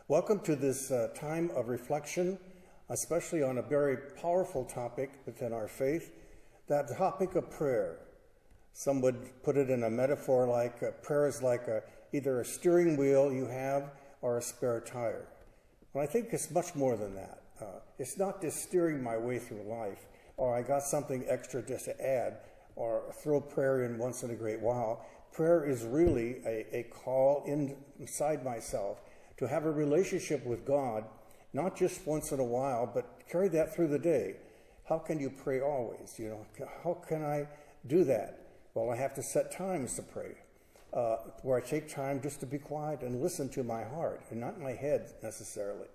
Welcome to this time of reflection, especially on a very powerful topic within our faith, that topic of prayer. Some would put it in a metaphor like prayer is like either a steering wheel you have or a spare tire. And I think it's much more than that. It's not just steering my way through life, or I got something extra just to add, or throw prayer in once in a great while. Prayer is really a call inside myself to have a relationship with God, not just once in a while, but carry that through the day. How can you pray always? How can I do that? Well, I have to set times to pray, where I take time just to be quiet and listen to my heart, and not my head necessarily.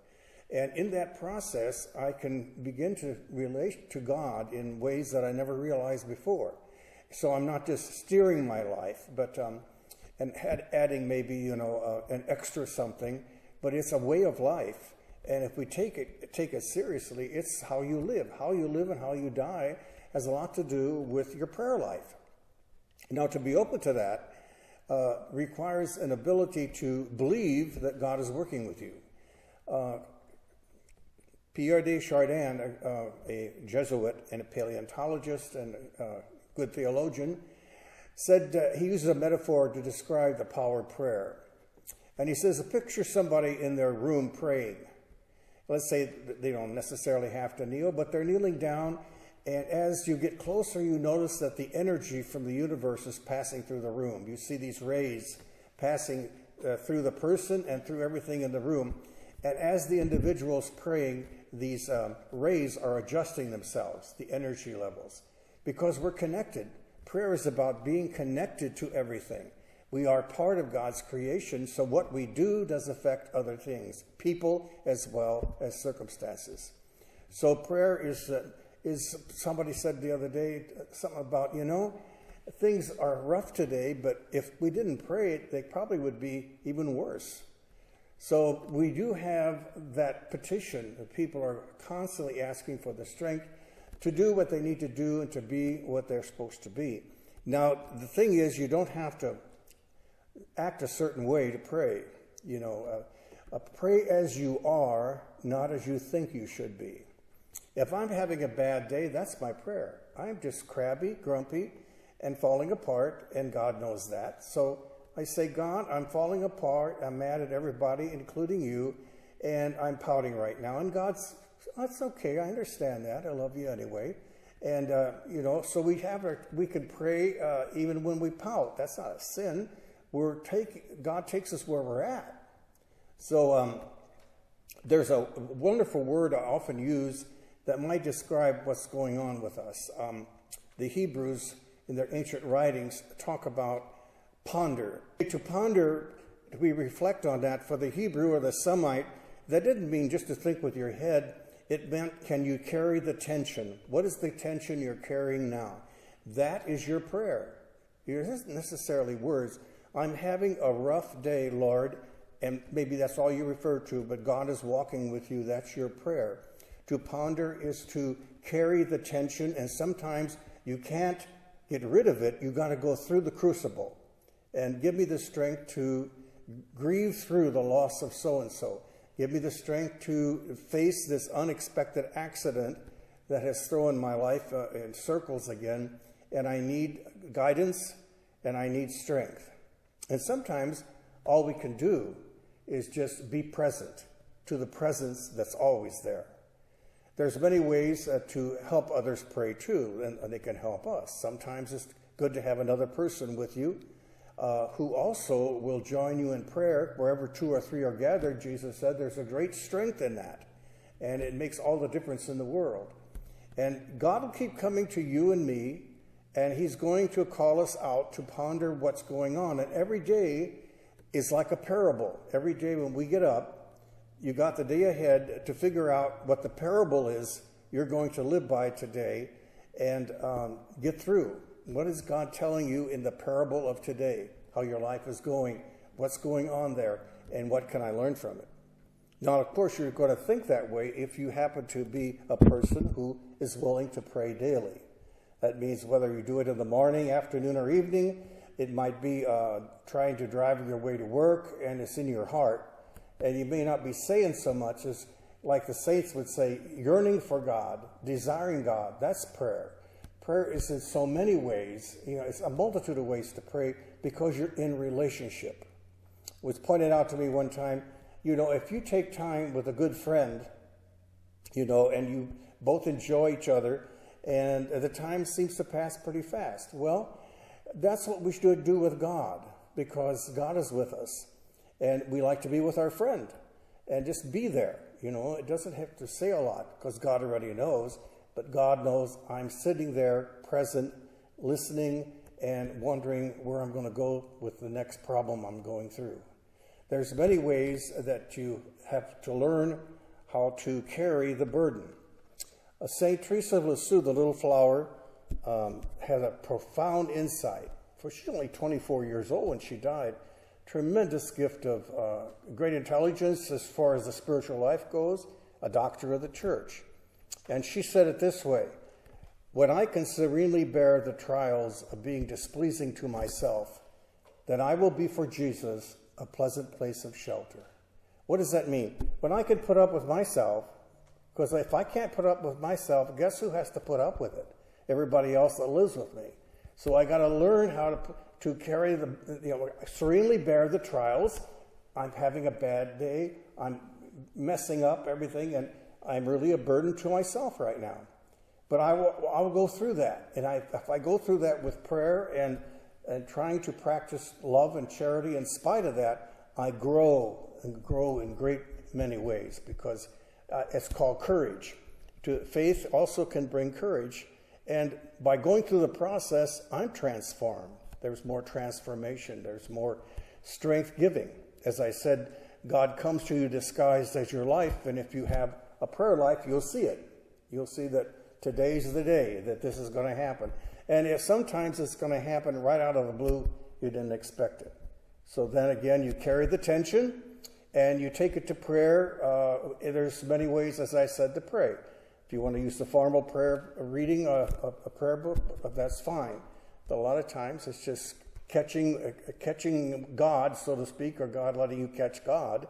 And in that process, I can begin to relate to God in ways that I never realized before. So I'm not just steering my life, but and adding maybe an extra something, but it's a way of life. And if we take it seriously, it's how you live. How you live and how you die has a lot to do with your prayer life. Now, to be open to that requires an ability to believe that God is working with you. Pierre de Chardin, a Jesuit and a paleontologist and good theologian, said he uses a metaphor to describe the power of prayer. And he says, picture somebody in their room praying. Let's say they don't necessarily have to kneel, but they're kneeling down. And as you get closer, you notice that the energy from the universe is passing through the room. You see these rays passing through the person and through everything in the room. And as the individual's praying, these rays are adjusting themselves, the energy levels, because we're connected. Prayer is about being connected to everything. We are part of God's creation, so what we do does affect other things, people as well as circumstances. So prayer is somebody said the other day, something about, things are rough today, but if we didn't pray, they probably would be even worse. So we do have that petition that people are constantly asking for the strength to do what they need to do and to be what they're supposed to be. Now, the thing is, you don't have to act a certain way to pray. Pray as you are, not as you think you should be. If I'm having a bad day, that's my prayer. I'm just crabby, grumpy, and falling apart, and God knows that. So I say, God, I'm falling apart. I'm mad at everybody, including you, and I'm pouting right now. And God's, that's okay. I understand that. I love you anyway. And, so we can pray even when we pout. That's not a sin. God takes us where we're at. So there's a wonderful word I often use that might describe what's going on with us. The Hebrews, in their ancient writings, talk about ponder. To ponder, we reflect on that. For the Hebrew or the Semite, that didn't mean just to think with your head. It meant, can you carry the tension? What is the tension you're carrying now? That is your prayer. It isn't necessarily words. I'm having a rough day, Lord, and maybe that's all you refer to, but God is walking with you. That's your prayer. To ponder is to carry the tension, and sometimes you can't get rid of it. You got to go through the crucible. And give me the strength to grieve through the loss of so-and-so. Give me the strength to face this unexpected accident that has thrown my life in circles again. And I need guidance and I need strength. And sometimes all we can do is just be present to the presence that's always there. There's many ways to help others pray too, and they can help us. Sometimes it's good to have another person with you who also will join you in prayer. Wherever 2 or 3 are gathered, Jesus said there's a great strength in that. And it makes all the difference in the world. And God will keep coming to you and me, and he's going to call us out to ponder what's going on. And every day is like a parable. Every day when we get up, you got the day ahead to figure out what the parable is you're going to live by today and get through. What is God telling you in the parable of today? How your life is going, what's going on there, and what can I learn from it? Now, of course, you're going to think that way if you happen to be a person who is willing to pray daily. That means whether you do it in the morning, afternoon, or evening, it might be trying to drive your way to work, and it's in your heart. And you may not be saying so much as, like the saints would say, yearning for God, desiring God. That's prayer. Prayer is in so many ways, it's a multitude of ways to pray because you're in relationship. It was pointed out to me one time, if you take time with a good friend, and you both enjoy each other, and the time seems to pass pretty fast. Well, that's what we should do with God, because God is with us. And we like to be with our friend and just be there. It doesn't have to say a lot because God already knows, but God knows I'm sitting there present, listening, and wondering where I'm going to go with the next problem I'm going through. There's many ways that you have to learn how to carry the burden. St. Teresa of Lisieux, the little flower, had a profound insight. She's only 24 years old when she died. Tremendous gift of great intelligence as far as the spiritual life goes, a doctor of the church. And she said it this way: when I can serenely bear the trials of being displeasing to myself, then I will be for Jesus a pleasant place of shelter. What does that mean? When I can put up with myself, because if I can't put up with myself, guess who has to put up with it? Everybody else that lives with me. So I got to learn how to carry serenely bear the trials. I'm having a bad day. I'm messing up everything, and I'm really a burden to myself right now. But I will go through that. And if I go through that with prayer and trying to practice love and charity, in spite of that, I grow in great many ways, because it's called courage. Faith also can bring courage. And by going through the process, I'm transformed. There's more transformation. There's more strength giving. As I said, God comes to you disguised as your life, and if you have a prayer life, you'll see it. You'll see that today's the day that this is going to happen. And if sometimes it's going to happen right out of the blue, you didn't expect it. So then again, you carry the tension, and you take it to prayer. There's many ways, as I said, to pray. If you want to use the formal prayer, reading a prayer book, that's fine. But a lot of times it's just catching God, so to speak, or God letting you catch God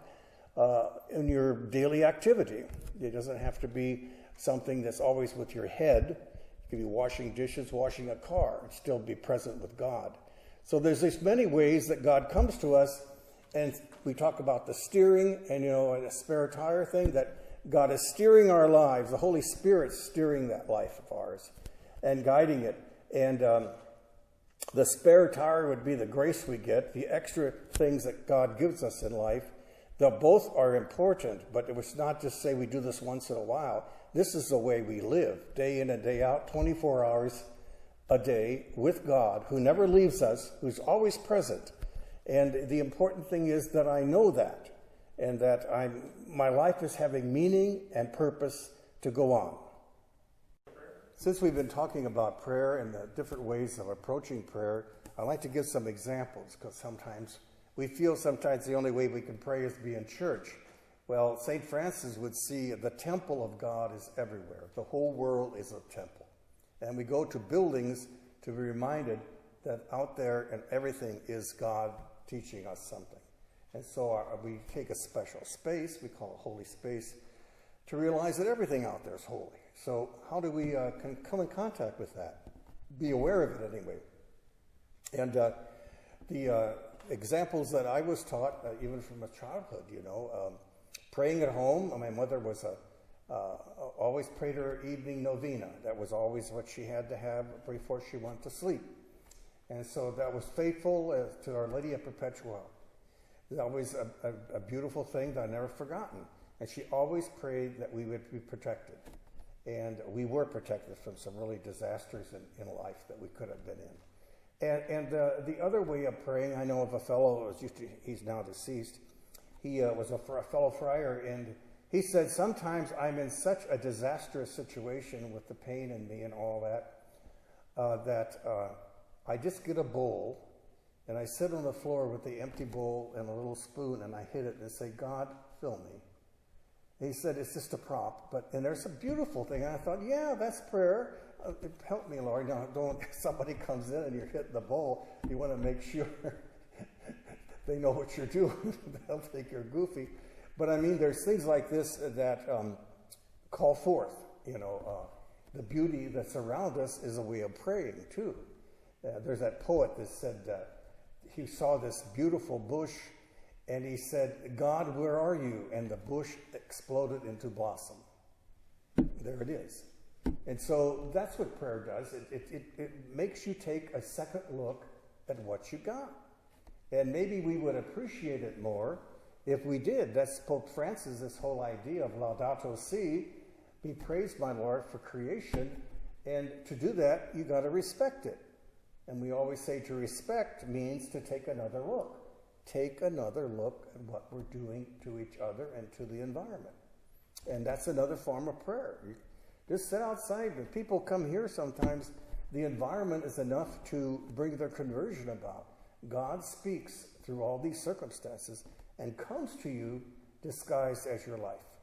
in your daily activity. It doesn't have to be something that's always with your head. You could be washing dishes, washing a car, and still be present with God. So there's these many ways that God comes to us, and we talk about the steering and, a spare tire thing, that God is steering our lives. The Holy Spirit's steering that life of ours and guiding it. And the spare tire would be the grace we get, the extra things that God gives us in life. Both are important, but it was not just say we do this once in a while. This is the way we live, day in and day out, 24 hours a day with God, who never leaves us, who's always present. And the important thing is that I know that, and that my life is having meaning and purpose to go on. Since we've been talking about prayer and the different ways of approaching prayer, I'd like to give some examples, because sometimes we feel the only way we can pray is to be in church. Well, St. Francis would see the temple of God is everywhere. The whole world is a temple. And we go to buildings to be reminded that out there and everything is God teaching us something. And so we take a special space, we call it holy space, to realize that everything out there is holy. So how do we come in contact with that? Be aware of it anyway. And the examples that I was taught, even from a childhood, praying at home. My mother was always prayed her evening novena. That was always what she had to have before she went to sleep. And so that was faithful to Our Lady of Perpetual Help. It was always a beautiful thing that I never forgotten. And she always prayed that we would be protected. And we were protected from some really disasters in life that we could have been in. And the other way of praying, I know of a fellow, he's now deceased. He was a fellow friar, and he said, sometimes I'm in such a disastrous situation with the pain in me and all that, I just get a bowl, and I sit on the floor with the empty bowl and a little spoon, and I hit it and say, God, fill me. And he said, it's just a prop, and there's a beautiful thing. And I thought, yeah, that's prayer. Help me, Lord. Don't somebody comes in and you're hitting the bowl. You want to make sure they know what you're doing. They'll think you're goofy. But I mean, there's things like this that call forth, the beauty that's around us is a way of praying too. There's that poet that said he saw this beautiful bush and he said, "God, where are you?" And the bush exploded into blossom. There it is. And so that's what prayer does. It makes you take a second look at what you got. And maybe we would appreciate it more if we did. That's Pope Francis, this whole idea of Laudato Si, be praised, my Lord, for creation. And to do that, you got to respect it. And we always say to respect means to take another look. Take another look at what we're doing to each other and to the environment. And that's another form of prayer. You just sit outside. When people come here sometimes, the environment is enough to bring their conversion about. God speaks through all these circumstances and comes to you disguised as your life.